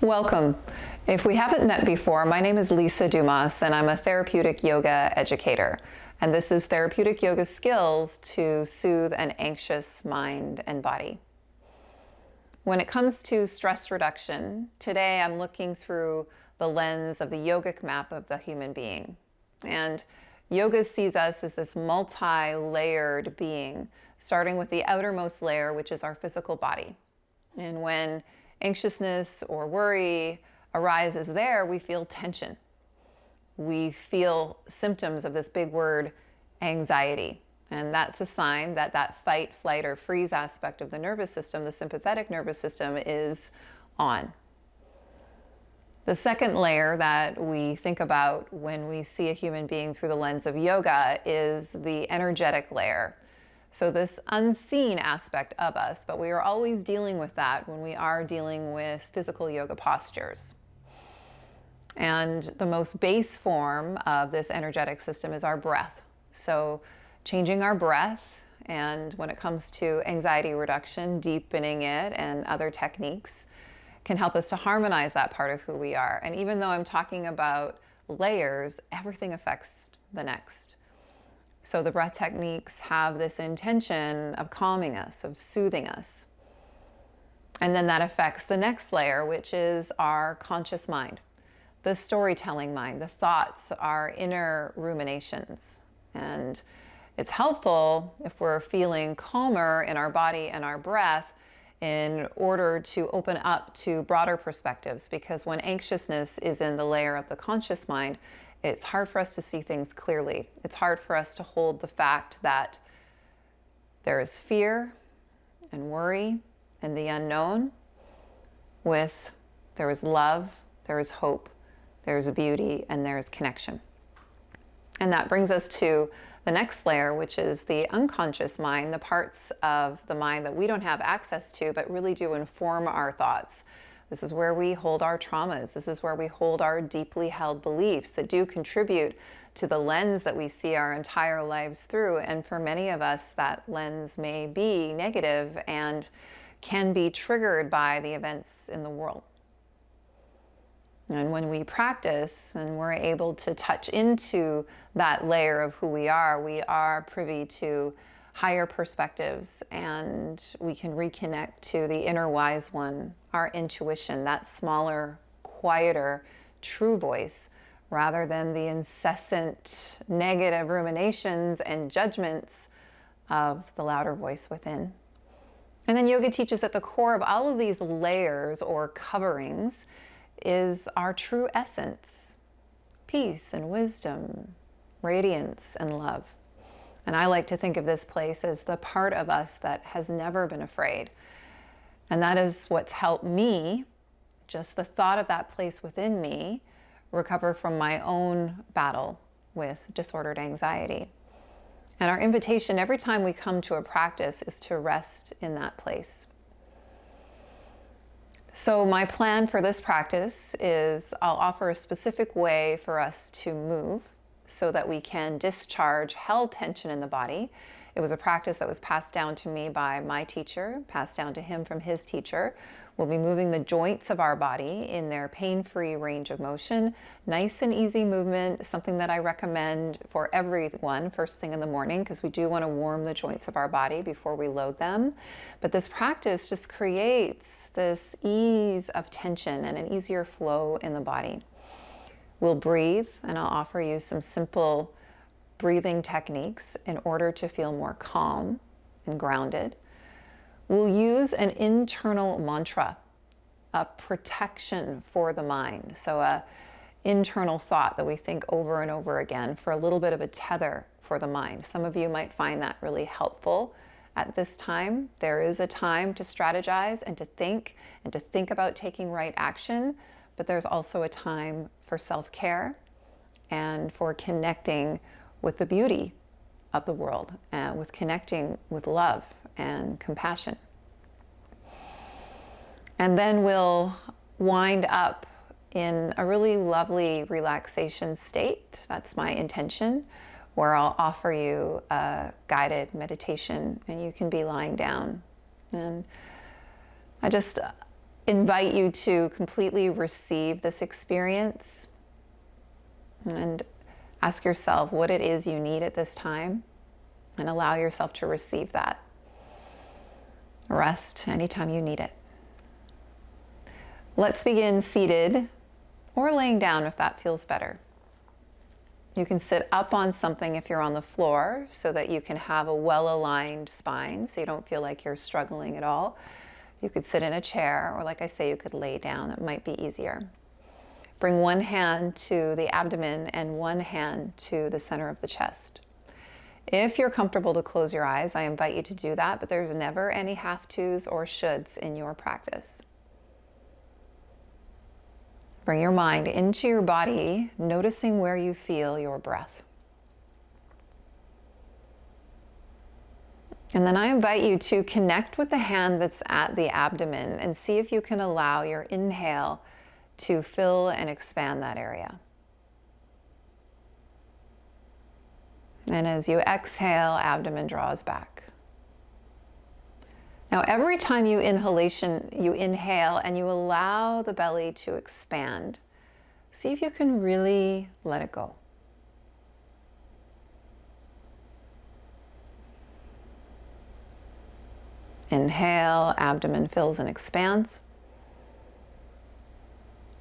Welcome. If we haven't met before, my name is Lisa Dumas, and I'm a therapeutic yoga educator. And this is Therapeutic Yoga Skills to Soothe an Anxious Mind and Body. When it comes to stress reduction, today I'm looking through the lens of the yogic map of the human being. And yoga sees us as this multi-layered being, starting with the outermost layer, which is our physical body. And when anxiousness or worry arises there, we feel tension. We feel symptoms of this big word, anxiety. And that's a sign that that fight, flight, or freeze aspect of the nervous system, the sympathetic nervous system, is on. The second layer that we think about when we see a human being through the lens of yoga is the energetic layer. So this unseen aspect of us, but we are always dealing with that when we are dealing with physical yoga postures. And the most base form of this energetic system is our breath. So changing our breath, and when it comes to anxiety reduction, deepening it and other techniques can help us to harmonize that part of who we are. And even though I'm talking about layers, everything affects the next. So the breath techniques have this intention of calming us, of soothing us. And then that affects the next layer, which is our conscious mind, the storytelling mind, the thoughts, our inner ruminations. And it's helpful if we're feeling calmer in our body and our breath in order to open up to broader perspectives, because when anxiousness is in the layer of the conscious mind, it's hard for us to see things clearly. It's hard for us to hold the fact that there is fear and worry and the unknown with there is love, there is hope, there is beauty, and there is connection. And that brings us to the next layer, which is the unconscious mind, the parts of the mind that we don't have access to, but really do inform our thoughts. This is where we hold our traumas. This is where we hold our deeply held beliefs that do contribute to the lens that we see our entire lives through. And for many of us, that lens may be negative and can be triggered by the events in the world. And when we practice and we're able to touch into that layer of who we are privy to higher perspectives, and we can reconnect to the inner wise one, our intuition, that smaller, quieter, true voice, rather than the incessant negative ruminations and judgments of the louder voice within. And then yoga teaches at the core of all of these layers or coverings is our true essence, peace and wisdom, radiance and love. And I like to think of this place as the part of us that has never been afraid. And that is what's helped me, just the thought of that place within me, recover from my own battle with disordered anxiety. And our invitation every time we come to a practice is to rest in that place. So my plan for this practice is I'll offer a specific way for us to move so that we can discharge held tension in the body. It was a practice that was passed down to me by my teacher, passed down to him from his teacher. We'll be moving the joints of our body in their pain-free range of motion. Nice and easy movement, something that I recommend for everyone first thing in the morning, because we do want to warm the joints of our body before we load them. But this practice just creates this ease of tension and an easier flow in the body. We'll breathe, and I'll offer you some simple breathing techniques in order to feel more calm and grounded. We'll use an internal mantra, a protection for the mind. So a internal thought that we think over and over again for a little bit of a tether for the mind. Some of you might find that really helpful at this time. There is a time to strategize and to think about taking right action, but there's also a time for self-care and for connecting with the beauty of the world, and with connecting with love and compassion. And then we'll wind up in a really lovely relaxation state. That's my intention, where I'll offer you a guided meditation, and you can be lying down. And I just invite you to completely receive this experience and ask yourself what it is you need at this time, and allow yourself to receive that. Rest anytime you need it. Let's begin seated or laying down if that feels better. You can sit up on something if you're on the floor so that you can have a well-aligned spine so you don't feel like you're struggling at all. You could sit in a chair, or like I say, you could lay down. It might be easier. Bring one hand to the abdomen and one hand to the center of the chest. If you're comfortable to close your eyes, I invite you to do that, but there's never any have-tos or shoulds in your practice. Bring your mind into your body, noticing where you feel your breath. And then I invite you to connect with the hand that's at the abdomen and see if you can allow your inhale to fill and expand that area. And as you exhale, abdomen draws back. Now, every time you inhale and you allow the belly to expand, see if you can really let it go. Inhale, abdomen fills and expands.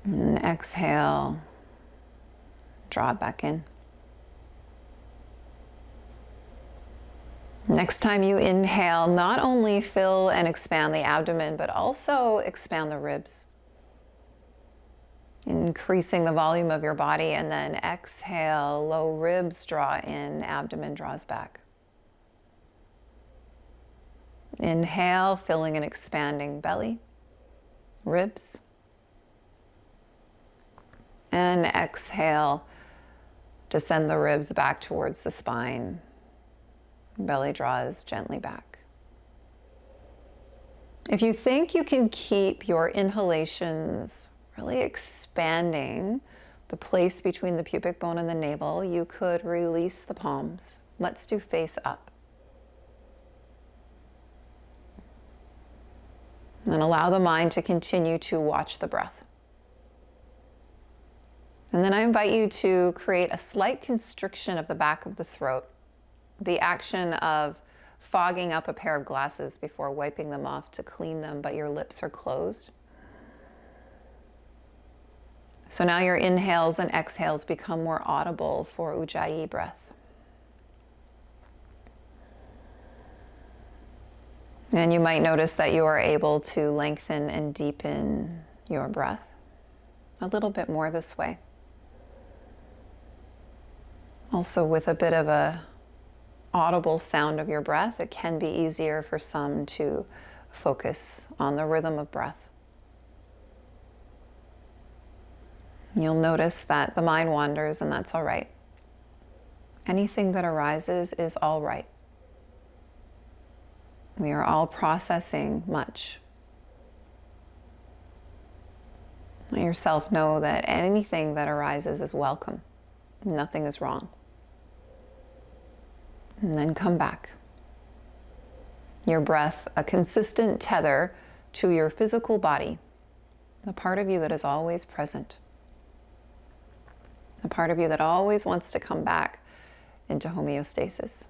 And exhale, draw it back in. Next time you inhale, not only fill and expand the abdomen, but also expand the ribs, increasing the volume of your body. And then exhale, low ribs draw in, abdomen draws back. Inhale, filling and expanding belly, ribs. And exhale, descend the ribs back towards the spine. Belly draws gently back. If you think you can keep your inhalations really expanding the place between the pubic bone and the navel, you could release the palms. Let's do face up. And allow the mind to continue to watch the breath. And then I invite you to create a slight constriction of the back of the throat. The action of fogging up a pair of glasses before wiping them off to clean them, but your lips are closed. So now your inhales and exhales become more audible for Ujjayi breath. And you might notice that you are able to lengthen and deepen your breath a little bit more this way. Also, with a bit of a audible sound of your breath, it can be easier for some to focus on the rhythm of breath. You'll notice that the mind wanders, and that's all right. Anything that arises is all right. We are all processing much. Let yourself know that anything that arises is welcome. Nothing is wrong. And then come back. Your breath, a consistent tether to your physical body, the part of you that is always present, the part of you that always wants to come back into homeostasis.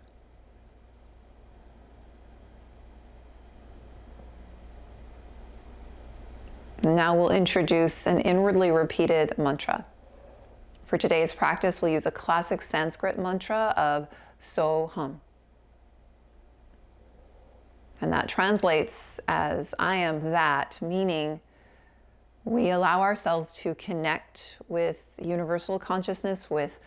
Now we'll introduce an inwardly repeated mantra. For today's practice, we'll use a classic Sanskrit mantra of So-hum. And that translates as I am that, meaning we allow ourselves to connect with universal consciousness, with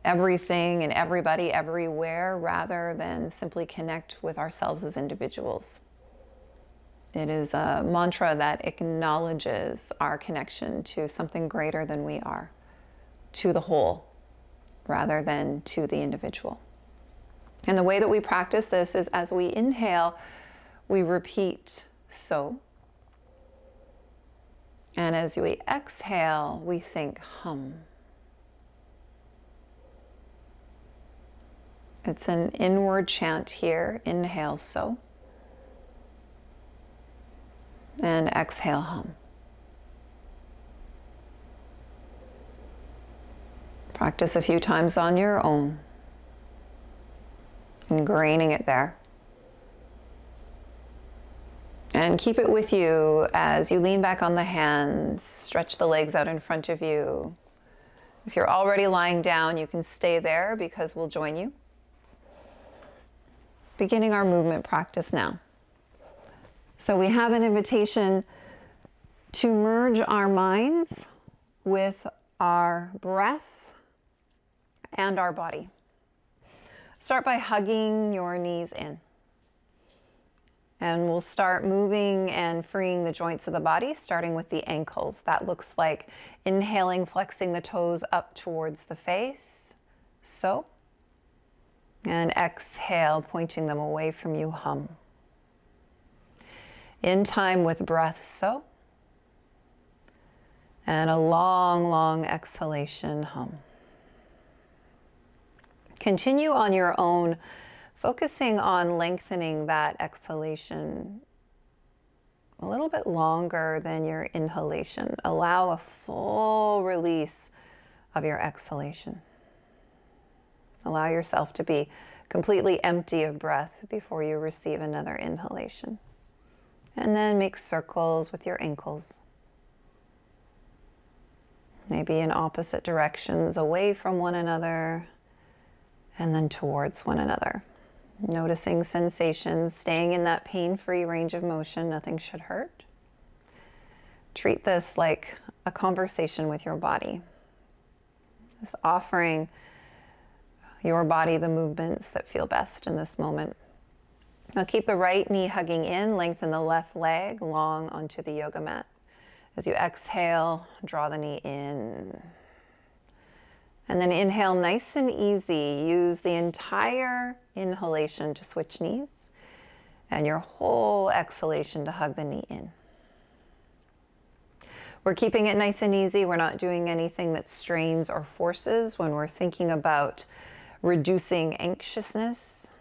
everything and everybody everywhere, rather than simply connect with ourselves as individuals. It is a mantra that acknowledges our connection to something greater than we are, to the whole, rather than to the individual. And the way that we practice this is as we inhale, we repeat so. And as we exhale, we think hum. It's an inward chant here. Inhale so. And exhale, hum. Practice a few times on your own, ingraining it there. And keep it with you as you lean back on the hands, stretch the legs out in front of you. If you're already lying down, you can stay there because we'll join you. Beginning our movement practice now. So we have an invitation to merge our minds with our breath and our body. Start by hugging your knees in. And we'll start moving and freeing the joints of the body, starting with the ankles. That looks like inhaling, flexing the toes up towards the face. So. And exhale, pointing them away from you, hum. In time with breath, so. And a long, long exhalation, hum. Continue on your own, focusing on lengthening that exhalation a little bit longer than your inhalation. Allow a full release of your exhalation. Allow yourself to be completely empty of breath before you receive another inhalation. And then make circles with your ankles. Maybe in opposite directions, away from one another, and then towards one another. Noticing sensations, staying in that pain-free range of motion. Nothing should hurt. Treat this like a conversation with your body. Just offering your body the movements that feel best in this moment. Now keep the right knee hugging in, lengthen the left leg long onto the yoga mat. As you exhale, draw the knee in. And then inhale nice and easy. Use the entire inhalation to switch knees and your whole exhalation to hug the knee in. We're keeping it nice and easy. We're not doing anything that strains or forces when we're thinking about reducing anxiousness.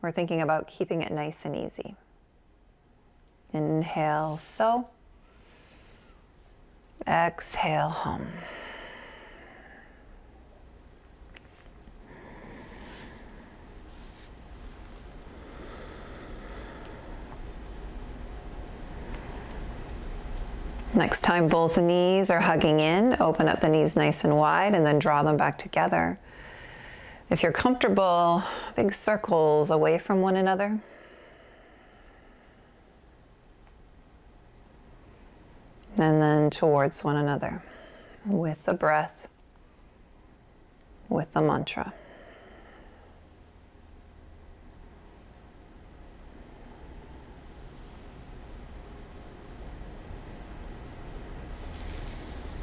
We're thinking about keeping it nice and easy. Inhale, so. Exhale, hum. Next time both knees are hugging in, open up the knees nice and wide and then draw them back together. If you're comfortable, big circles away from one another. And then towards one another with the breath, with the mantra.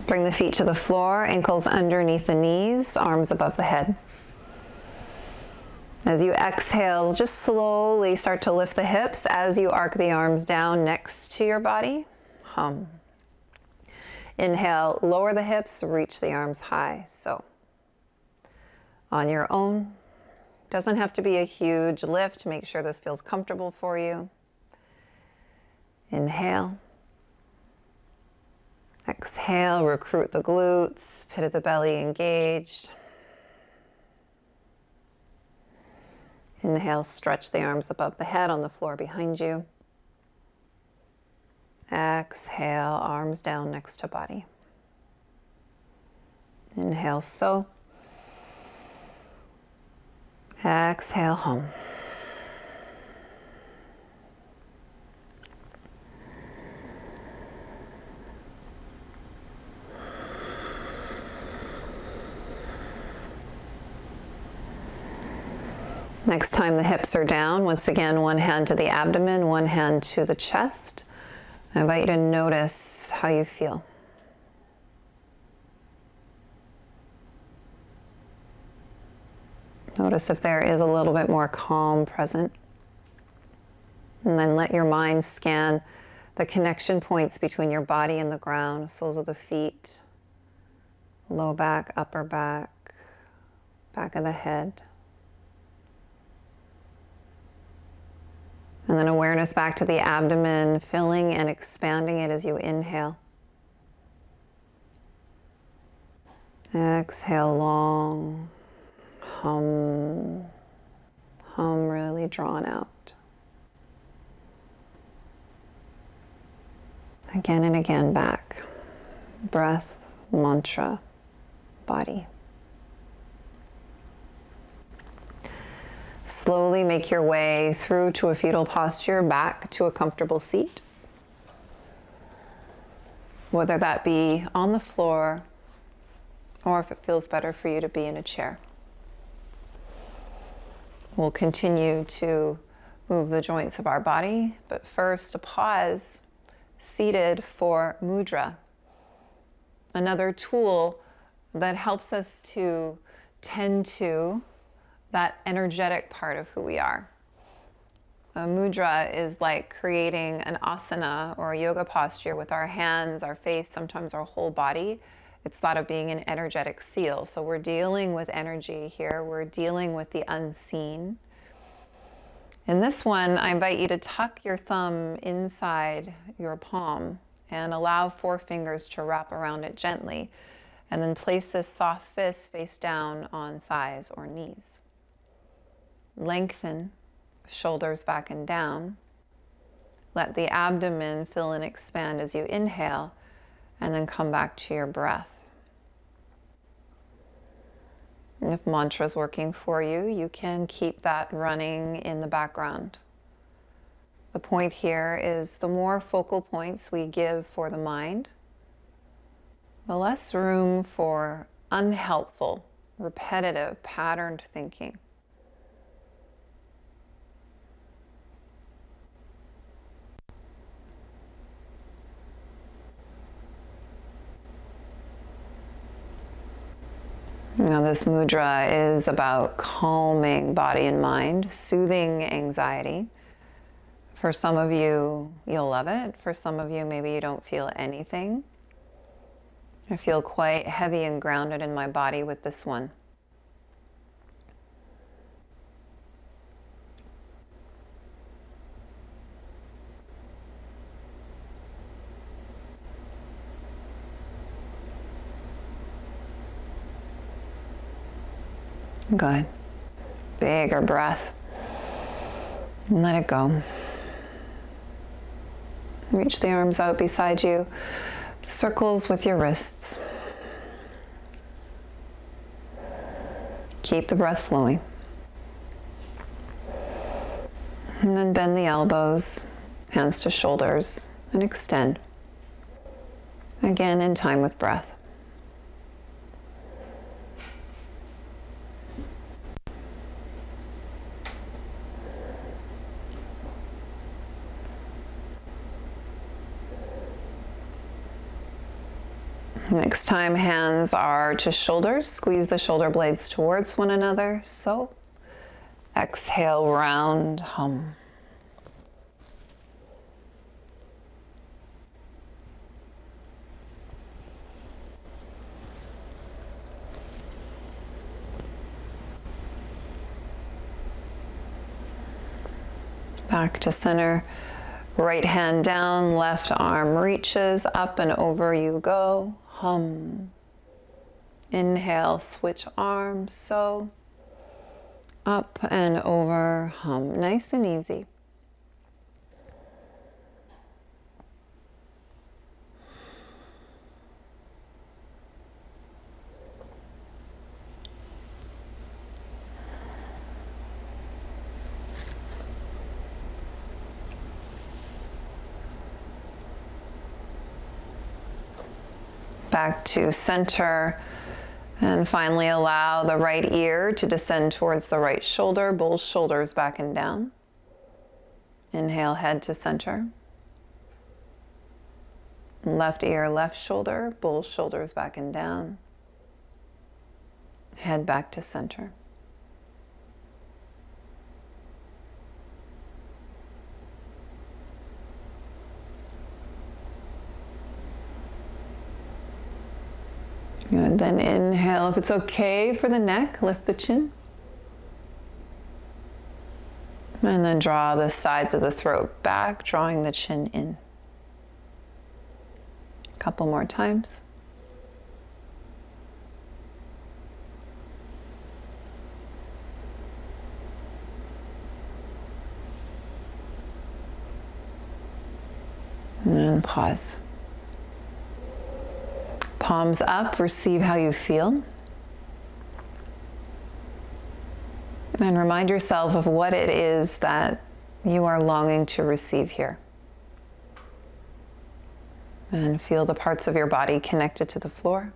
Bring the feet to the floor, ankles underneath the knees, arms above the head. As you exhale, just slowly start to lift the hips as you arc the arms down next to your body. Hum. Inhale, lower the hips, reach the arms high. So, on your own, doesn't have to be a huge lift. Make sure this feels comfortable for you. Inhale. Exhale, recruit the glutes, pit of the belly engaged. Inhale, stretch the arms above the head on the floor behind you. Exhale, arms down next to body. Inhale, so. Exhale, hum. Next time the hips are down, once again, one hand to the abdomen, one hand to the chest. I invite you to notice how you feel. Notice if there is a little bit more calm present. And then let your mind scan the connection points between your body and the ground, soles of the feet, low back, upper back, back of the head. And then awareness back to the abdomen, filling and expanding it as you inhale. Exhale long, hum, hum really drawn out. Again and again back. Breath, mantra, body. Slowly make your way through to a fetal posture, back to a comfortable seat. Whether that be on the floor or if it feels better for you to be in a chair. We'll continue to move the joints of our body, but first a pause, seated for mudra. Another tool that helps us to tend to that energetic part of who we are. A mudra is like creating an asana or a yoga posture with our hands, our face, sometimes our whole body. It's thought of being an energetic seal. So we're dealing with energy here. We're dealing with the unseen. In this one, I invite you to tuck your thumb inside your palm and allow 4 fingers to wrap around it gently. And then place this soft fist face down on thighs or knees. Lengthen, shoulders back and down. Let the abdomen fill and expand as you inhale, and then come back to your breath. And if mantra is working for you, you can keep that running in the background. The point here is the more focal points we give for the mind, the less room for unhelpful, repetitive, patterned thinking. Now this mudra is about calming body and mind, soothing anxiety. For some of you, you'll love it. For some of you, maybe you don't feel anything. I feel quite heavy and grounded in my body with this one. Good. Bigger breath. And let it go. Reach the arms out beside you. Circles with your wrists. Keep the breath flowing. And then bend the elbows, hands to shoulders, and extend. Again, in time with breath. Next time, hands are to shoulders. Squeeze the shoulder blades towards one another. So, exhale, round, hum. Back to center. Right hand down, left arm reaches up and over you go. Hum. Inhale, switch arms, so. Up and over, hum. Nice and easy. Back to center, and finally allow the right ear to descend towards the right shoulder, both shoulders back and down. Inhale, head to center. Left ear, left shoulder, both shoulders back and down. Head back to center. Good, then inhale. If it's okay for the neck, lift the chin. And then draw the sides of the throat back, drawing the chin in. A couple more times. And then pause. Palms up, receive how you feel. And remind yourself of what it is that you are longing to receive here. And feel the parts of your body connected to the floor.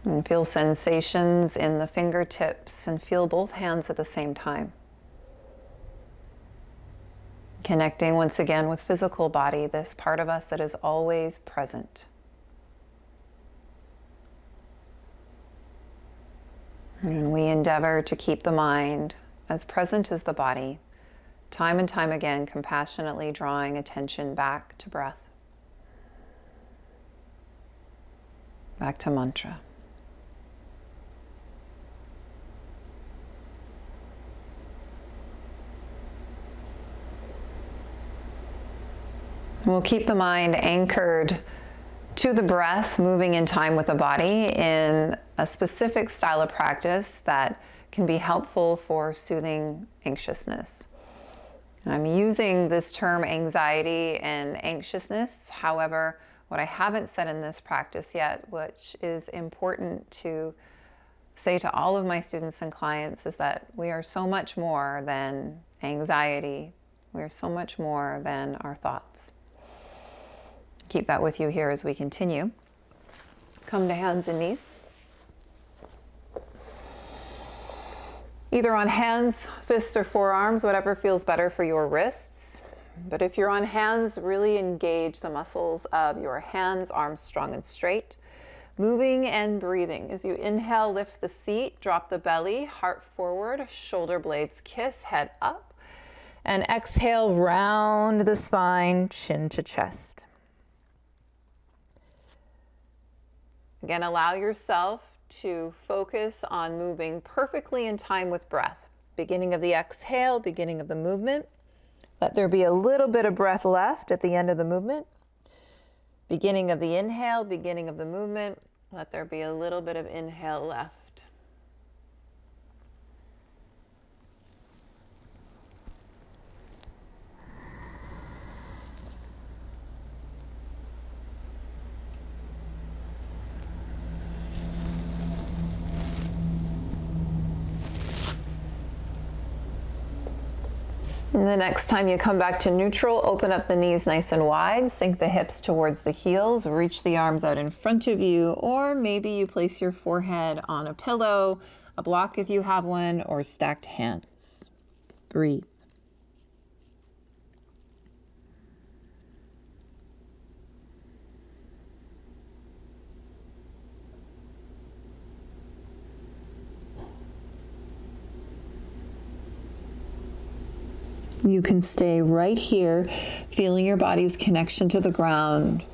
And feel sensations in the fingertips and feel both hands at the same time. Connecting once again with physical body, this part of us that is always present. And we endeavor to keep the mind as present as the body, time and time again, compassionately drawing attention back to breath, back to mantra. We'll keep the mind anchored to the breath, moving in time with the body in a specific style of practice that can be helpful for soothing anxiousness. I'm using this term anxiety and anxiousness. However, what I haven't said in this practice yet, which is important to say to all of my students and clients, is that we are so much more than anxiety. We are so much more than our thoughts. Keep that with you here as we continue. Come to hands and knees. Either on hands, fists, or forearms, whatever feels better for your wrists. But if you're on hands, really engage the muscles of your hands, arms strong and straight. Moving and breathing. As you inhale, lift the seat, drop the belly, heart forward, shoulder blades kiss, head up. And exhale, round the spine, chin to chest. Again, allow yourself to focus on moving perfectly in time with breath. Beginning of the exhale, beginning of the movement. Let there be a little bit of breath left at the end of the movement. Beginning of the inhale, beginning of the movement. Let there be a little bit of inhale left. And the next time you come back to neutral, open up the knees nice and wide, sink the hips towards the heels, reach the arms out in front of you, or maybe you place your forehead on a pillow, a block if you have one, or stacked hands. Breathe. You can stay right here, feeling your body's connection to the ground,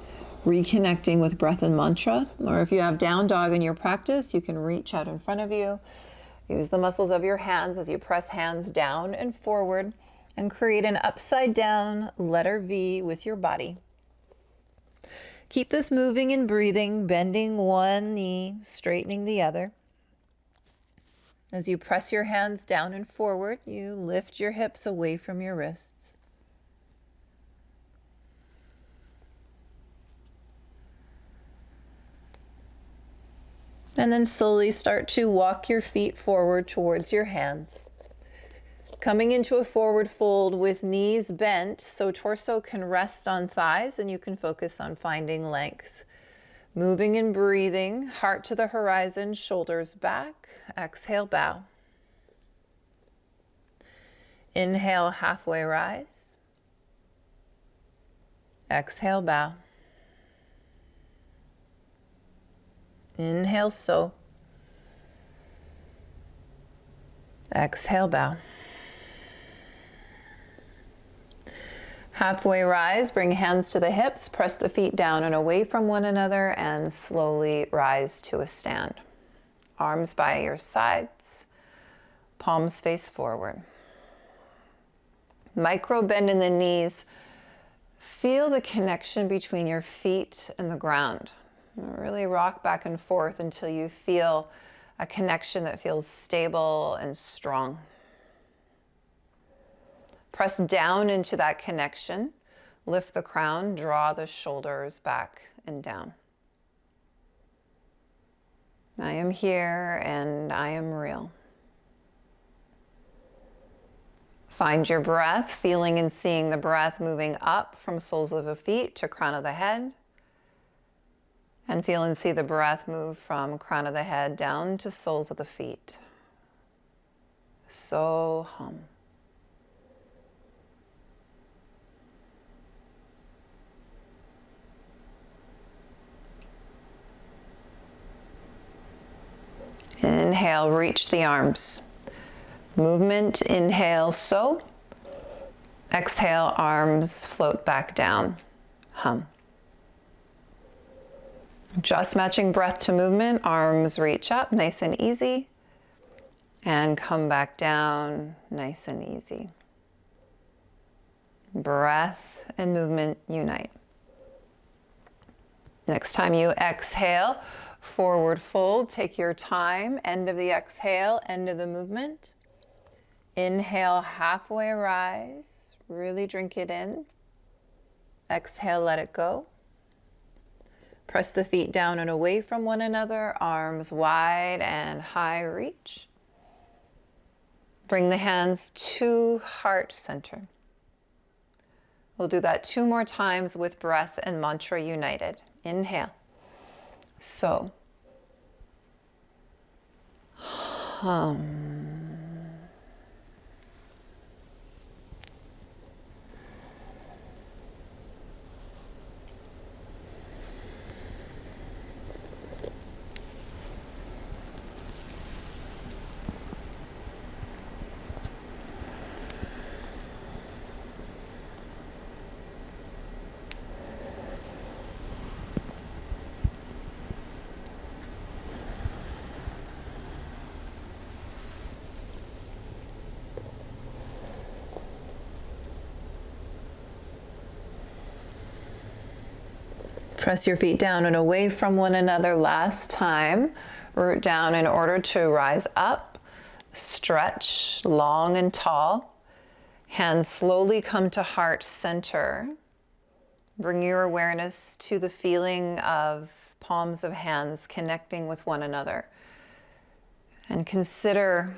reconnecting with breath and mantra. Or if you have down dog in your practice, you can reach out in front of you. Use the muscles of your hands as you press hands down and forward and create an upside down letter V with your body. Keep this moving and breathing, bending one knee, straightening the other. As you press your hands down and forward, you lift your hips away from your wrists. And then slowly start to walk your feet forward towards your hands. Coming into a forward fold with knees bent so torso can rest on thighs and you can focus on finding length. Moving and breathing, heart to the horizon, shoulders back. Exhale, bow. Inhale, halfway rise. Exhale, bow. Inhale, so. Exhale, bow. Halfway rise, bring hands to the hips, press the feet down and away from one another, and slowly rise to a stand. Arms by your sides. Palms face forward. Micro bend in the knees. Feel the connection between your feet and the ground. Really rock back and forth until you feel a connection that feels stable and strong. Press down into that connection. Lift the crown, draw the shoulders back and down. I am here and I am real. Find your breath, feeling and seeing the breath moving up from soles of the feet to crown of the head. And feel and see the breath move from crown of the head down to soles of the feet. So hum. Inhale, reach the arms. Movement, inhale, so. Exhale, arms float back down. Hum. Just matching breath to movement, arms reach up, nice and easy. And come back down, nice and easy. Breath and movement unite. Next time you exhale, forward fold, take your time, end of the exhale, end of the movement. Inhale, halfway rise, really drink it in. Exhale, let it go. Press the feet down and away from one another, arms wide and high reach. Bring the hands to heart center. We'll do that 2 more times with breath and mantra united. Inhale. So. Hum. Press your feet down and away from one another last time. Root down in order to rise up. Stretch long and tall. Hands slowly come to heart center. Bring your awareness to the feeling of palms of hands connecting with one another. And consider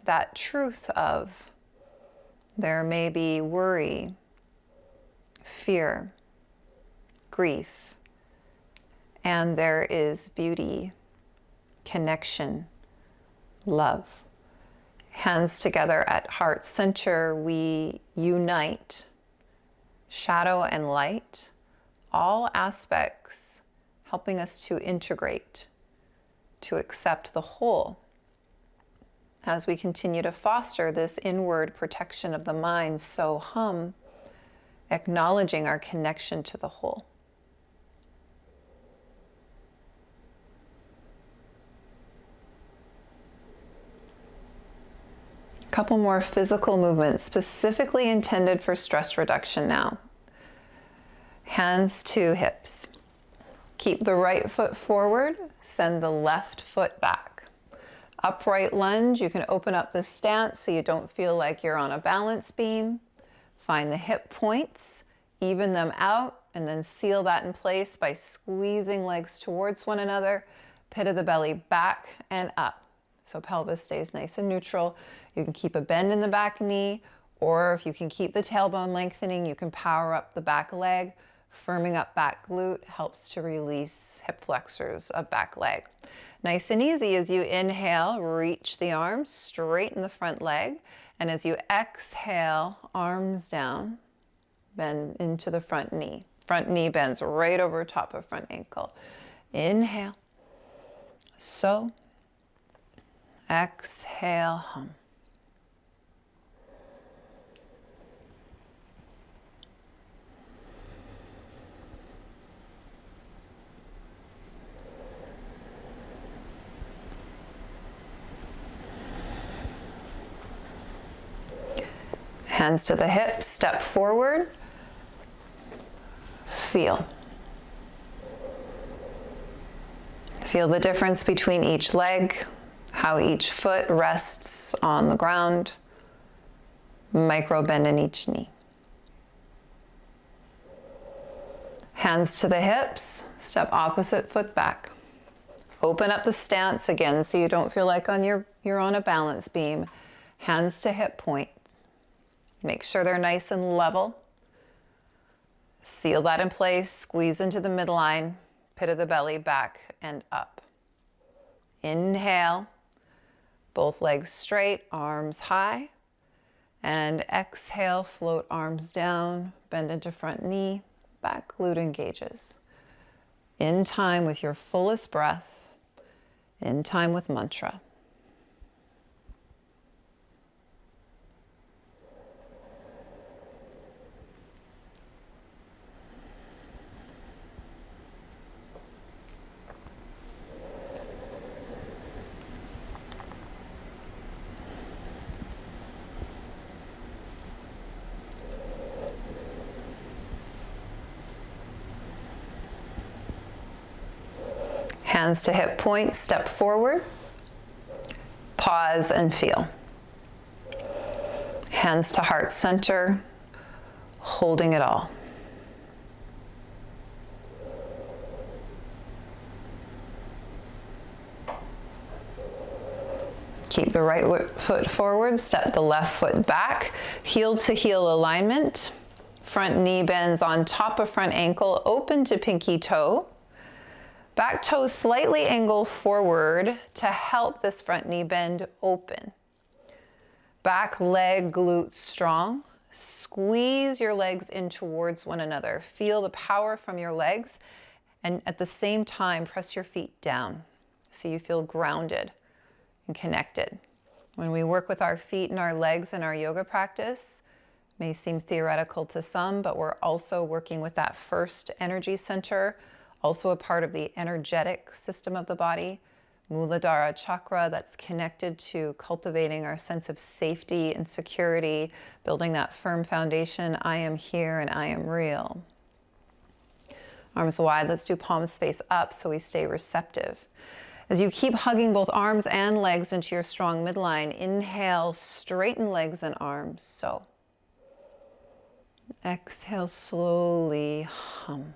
that truth of there may be worry, fear, grief, and there is beauty, connection, love. Hands together at heart center, we unite shadow and light, all aspects helping us to integrate, to accept the whole. As we continue to foster this inward protection of the mind, so hum, acknowledging our connection to the whole. Couple more physical movements specifically intended for stress reduction now. Hands to hips. Keep the right foot forward, send the left foot back. Upright lunge, you can open up the stance so you don't feel like you're on a balance beam. Find the hip points, even them out, and then seal that in place by squeezing legs towards one another, pit of the belly back and up. So pelvis stays nice and neutral. You can keep a bend in the back knee, or if you can keep the tailbone lengthening, you can power up the back leg. Firming up back glute helps to release hip flexors of back leg. Nice and easy as you inhale, reach the arms, straighten the front leg. And as you exhale, arms down, bend into the front knee. Front knee bends right over top of front ankle. Inhale. So. Exhale, hum. Hands to the hips, step forward, feel. Feel the difference between each leg, how each foot rests on the ground, micro bend in each knee. Hands to the hips, step opposite foot back. Open up the stance again so you don't feel like you're on a balance beam. Hands to hip point. Make sure they're nice and level. Seal that in place, squeeze into the midline, pit of the belly, back and up. Inhale, both legs straight, arms high. And exhale, float arms down, bend into front knee, back glute engages. In time with your fullest breath, in time with mantra. Hands to hip point, step forward, pause and feel. Hands to heart center, holding it all. Keep the right foot forward, step the left foot back, heel to heel alignment. Front knee bends on top of front ankle, open to pinky toe. Back toe slightly angle forward to help this front knee bend open. Back leg glute strong. Squeeze your legs in towards one another. Feel the power from your legs, and at the same time press your feet down so you feel grounded and connected. When we work with our feet and our legs in our yoga practice, it may seem theoretical to some, but we're also working with that first energy center, also a part of the energetic system of the body, Muladhara chakra, that's connected to cultivating our sense of safety and security, building that firm foundation, I am here and I am real. Arms wide, let's do palms face up so we stay receptive. As you keep hugging both arms and legs into your strong midline, inhale, straighten legs and arms, so. Exhale, slowly hum.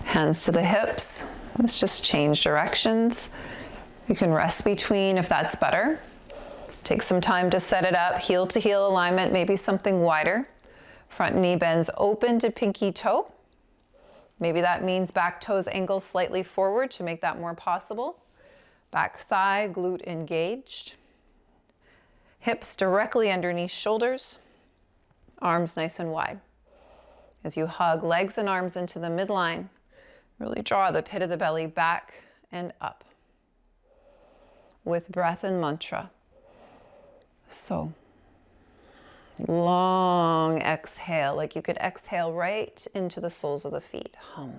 Hands to the hips. Let's just change directions. You can rest between if that's better. Take some time to set it up. Heel to heel alignment, maybe something wider. Front knee bends open to pinky toe. Maybe that means back toes angle slightly forward to make that more possible. Back thigh, glute engaged. Hips directly underneath shoulders. Arms nice and wide. As you hug legs and arms into the midline, really draw the pit of the belly back and up with breath and mantra. So, long exhale, like you could exhale right into the soles of the feet. Hum.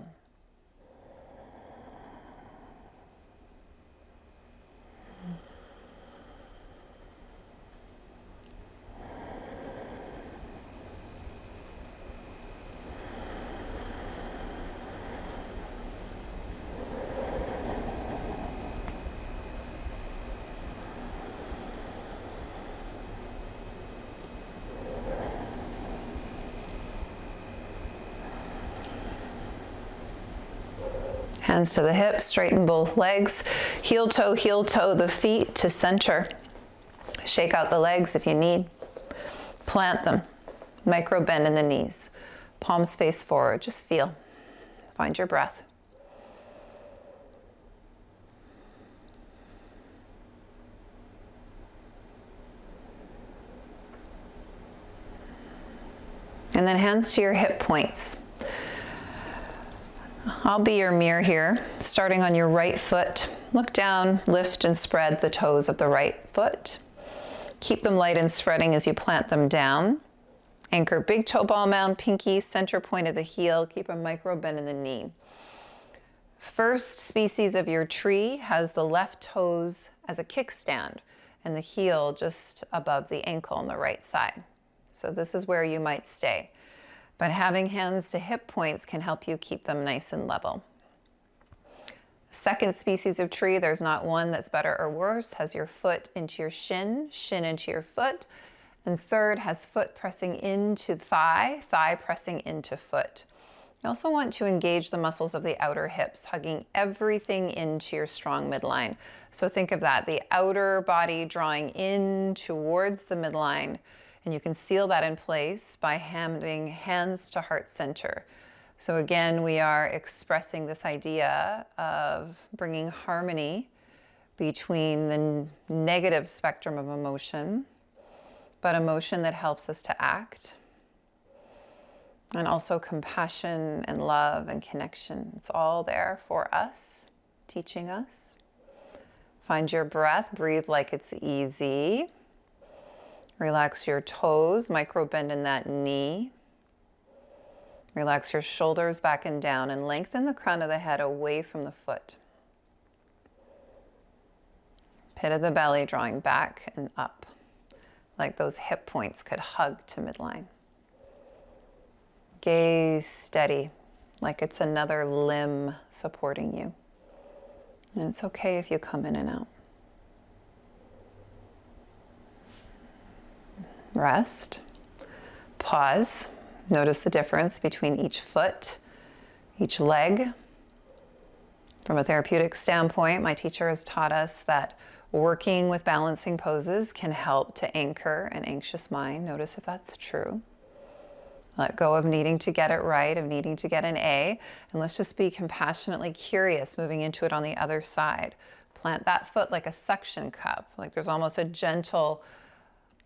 Hands to the hips, straighten both legs. Heel toe, the feet to center. Shake out the legs if you need. Plant them. Micro bend in the knees. Palms face forward, just feel. Find your breath. And then hands to your hip points. I'll be your mirror here. Starting on your right foot, look down, lift and spread the toes of the right foot. Keep them light and spreading as you plant them down. Anchor big toe ball mound, pinky, center point of the heel. Keep a micro bend in the knee. First species of your tree has the left toes as a kickstand and the heel just above the ankle on the right side. So this is where you might stay. But having hands to hip points can help you keep them nice and level. Second species of tree, there's not one that's better or worse, has your foot into your shin, shin into your foot. And third has foot pressing into thigh, thigh pressing into foot. You also want to engage the muscles of the outer hips, hugging everything into your strong midline. So think of that, the outer body drawing in towards the midline, and you can seal that in place by having hands to heart center. So again, we are expressing this idea of bringing harmony between the negative spectrum of emotion, but emotion that helps us to act, and also compassion and love and connection. It's all there for us, teaching us. Find your breath, breathe like it's easy. Relax your toes, micro bend in that knee. Relax your shoulders back and down and lengthen the crown of the head away from the foot. Pit of the belly drawing back and up, like those hip points could hug to midline. Gaze steady, like it's another limb supporting you. And it's okay if you come in and out. Rest. Pause. Notice the difference between each foot, each leg. From a therapeutic standpoint, my teacher has taught us that working with balancing poses can help to anchor an anxious mind. Notice if that's true. Let go of needing to get it right, of needing to get an A, and let's just be compassionately curious, moving into it on the other side. Plant that foot like a suction cup, like there's almost a gentle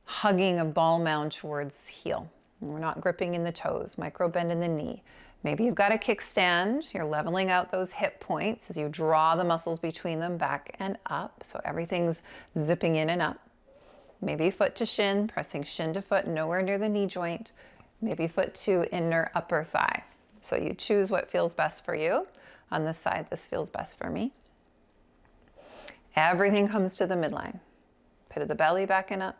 hugging a ball mound towards heel. And we're not gripping in the toes, micro bend in the knee. Maybe you've got a kickstand, you're leveling out those hip points as you draw the muscles between them back and up, so everything's zipping in and up. Maybe foot to shin, pressing shin to foot, nowhere near the knee joint. Maybe foot to inner upper thigh. So you choose what feels best for you. On this side, this feels best for me. Everything comes to the midline. Pit of the belly back and up.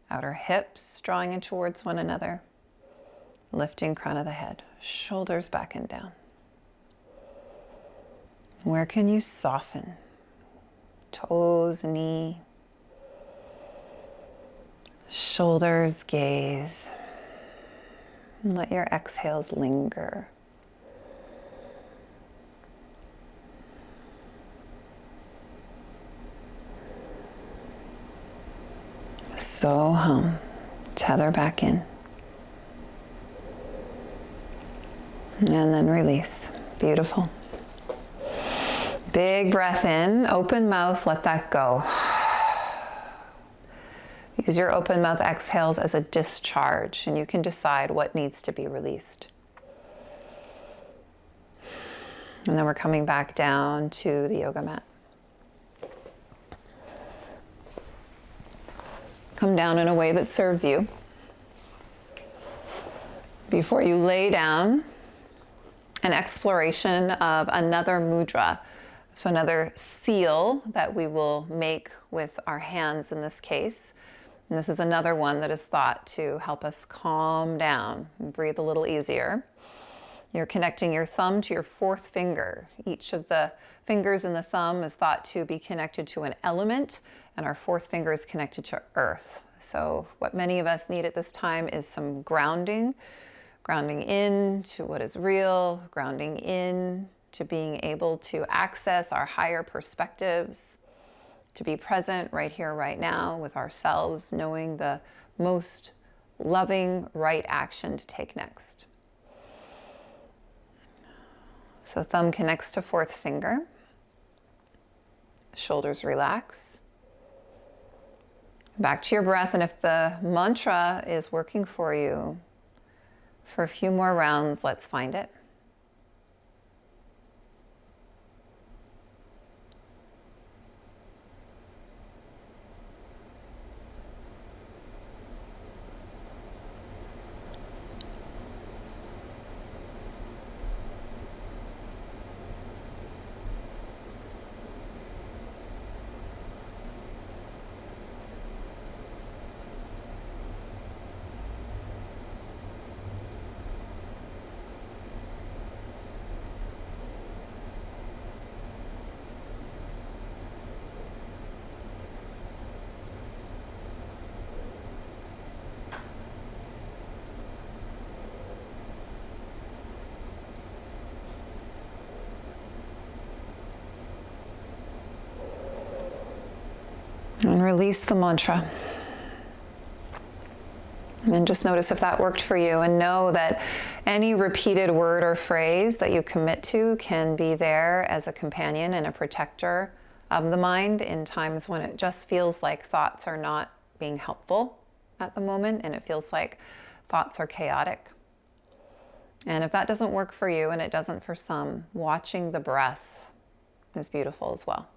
Outer hips drawing in towards one another. Lifting crown of the head. Shoulders back and down. Where can you soften? Toes, knee. Shoulders, gaze. And let your exhales linger. So hum. Tether back in. And then release. Beautiful. Big breath in, open mouth, let that go. Use your open mouth exhales as a discharge, and you can decide what needs to be released. And then we're coming back down to the yoga mat. Come down in a way that serves you. Before you lay down, an exploration of another mudra. So another seal that we will make with our hands in this case. And this is another one that is thought to help us calm down and breathe a little easier. You're connecting your thumb to your fourth finger. Each of the fingers in the thumb is thought to be connected to an element, and our fourth finger is connected to earth. So what many of us need at this time is some grounding. Grounding in to what is real, grounding in to being able to access our higher perspectives, to be present right here, right now with ourselves, knowing the most loving right action to take next. So thumb connects to fourth finger, shoulders relax. Back to your breath, and if the mantra is working for you, for a few more rounds, let's find it. And release the mantra. And just notice if that worked for you, and know that any repeated word or phrase that you commit to can be there as a companion and a protector of the mind in times when it just feels like thoughts are not being helpful at the moment, and it feels like thoughts are chaotic. And if that doesn't work for you, and it doesn't for some, watching the breath is beautiful as well.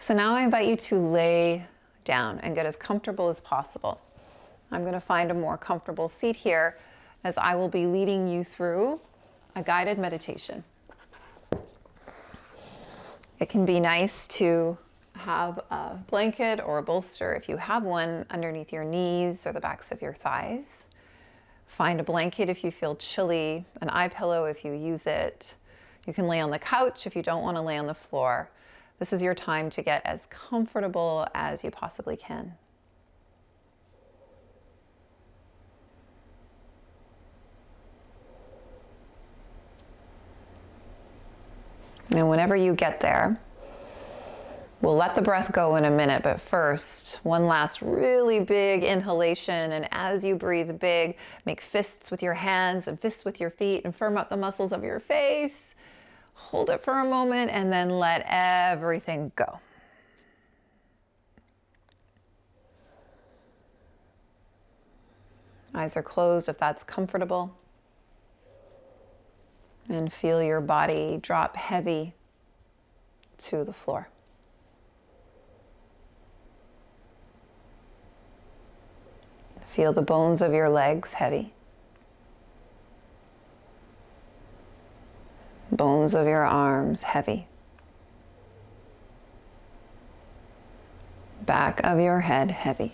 So now I invite you to lay down and get as comfortable as possible. I'm going to find a more comfortable seat here as I will be leading you through a guided meditation. It can be nice to have a blanket or a bolster, if you have one, underneath your knees or the backs of your thighs. Find a blanket if you feel chilly, an eye pillow if you use it. You can lay on the couch if you don't want to lay on the floor. This is your time to get as comfortable as you possibly can. And whenever you get there, we'll let the breath go in a minute, but first, one last really big inhalation. And as you breathe big, make fists with your hands and fists with your feet and firm up the muscles of your face. Hold it for a moment and then let everything go. Eyes are closed if that's comfortable. And feel your body drop heavy to the floor. Feel the bones of your legs heavy. Bones of your arms heavy. Back of your head heavy.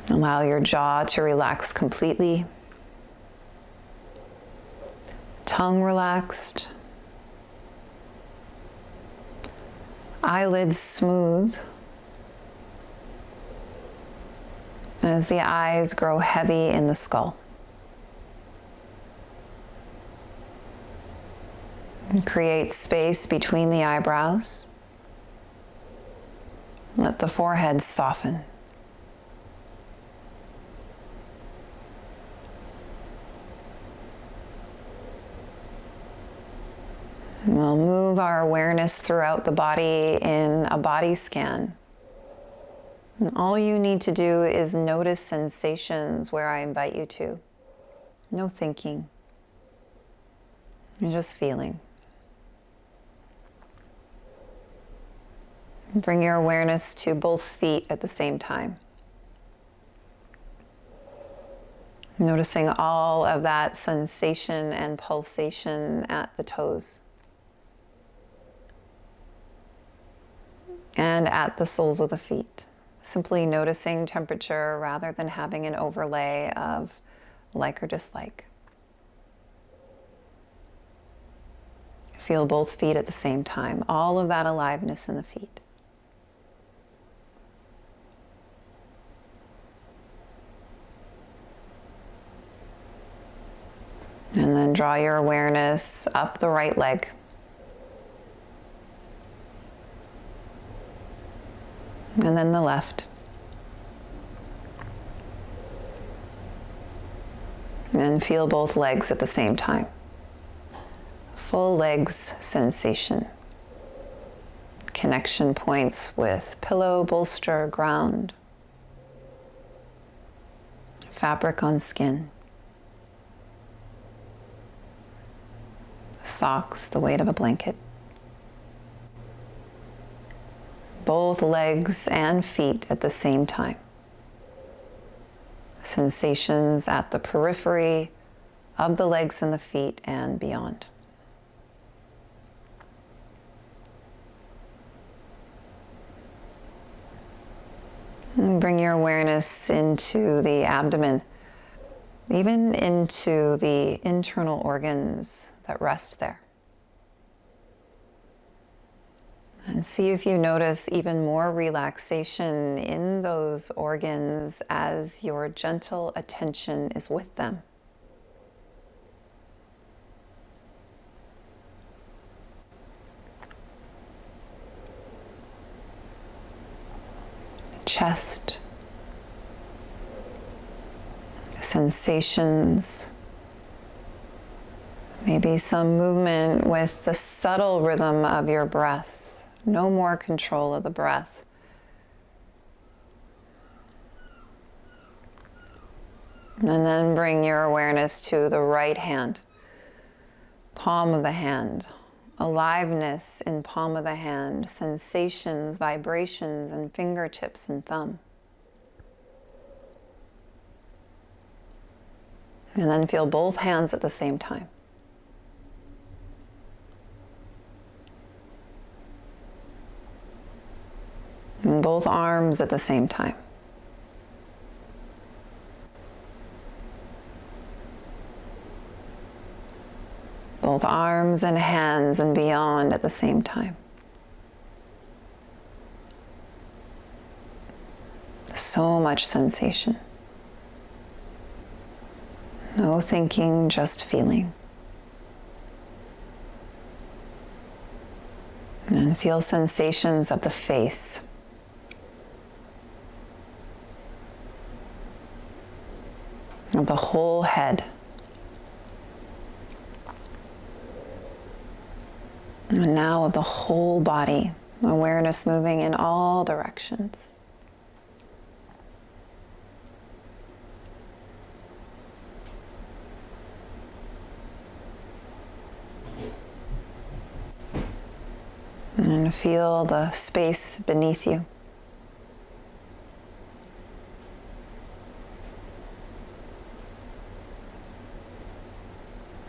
Allow your jaw to relax completely. Tongue relaxed. Eyelids smooth. As the eyes grow heavy in the skull. And create space between the eyebrows. Let the forehead soften. We'll move our awareness throughout the body in a body scan. And all you need to do is notice sensations where I invite you to. No thinking. You're just feeling. Bring your awareness to both feet at the same time. Noticing all of that sensation and pulsation at the toes. And at the soles of the feet. Simply noticing temperature rather than having an overlay of like or dislike. Feel both feet at the same time. All of that aliveness in the feet. And then draw your awareness up the right leg. And then the left. And feel both legs at the same time. Full legs sensation. Connection points with pillow, bolster, ground. Fabric on skin. Socks, the weight of a blanket. Both legs and feet at the same time. Sensations at the periphery of the legs and the feet and beyond. And bring your awareness into the abdomen, even into the internal organs that rest there. And see if you notice even more relaxation in those organs as your gentle attention is with them. chest, sensations, maybe some movement with the subtle rhythm of your breath. No more control of the breath. And then bring your awareness to the right hand, palm of the hand, aliveness in palm of the hand, sensations, vibrations in fingertips and thumb. And then feel both hands at the same time. And both arms at the same time. Both arms and hands and beyond at the same time. So much sensation. No thinking, just feeling. And feel sensations of the face. Of the whole head. And now of the whole body, awareness moving in all directions. And feel the space beneath you.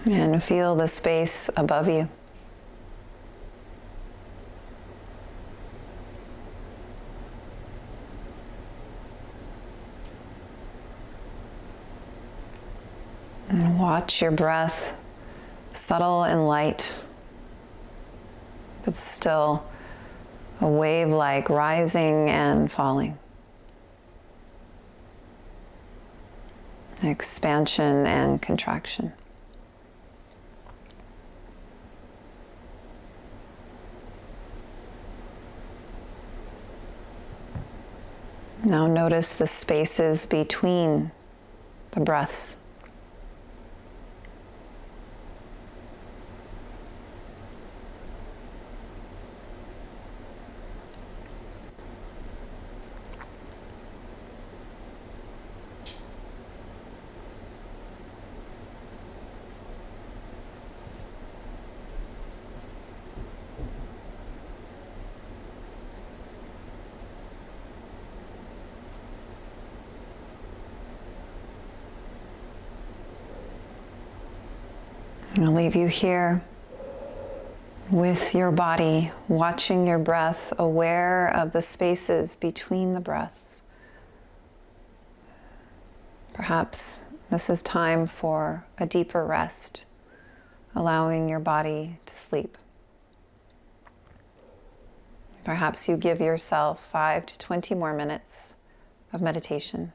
And feel the space above you. And watch your breath, subtle and light, but still a wave-like rising and falling. Expansion and contraction. Now notice the spaces between the breaths. I'll leave you here with your body, watching your breath, aware of the spaces between the breaths. Perhaps this is time for a deeper rest, allowing your body to sleep. Perhaps you give yourself 5 to 20 more minutes of meditation.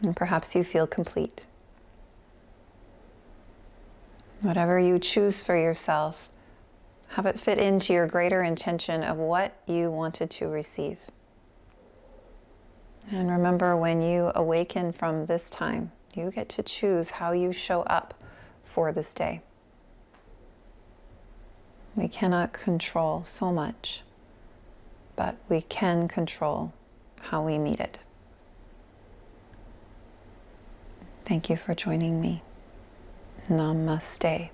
And perhaps you feel complete. Whatever you choose for yourself, have it fit into your greater intention of what you wanted to receive. And remember, when you awaken from this time, you get to choose how you show up for this day. We cannot control so much, but we can control how we meet it. Thank you for joining me. Namaste.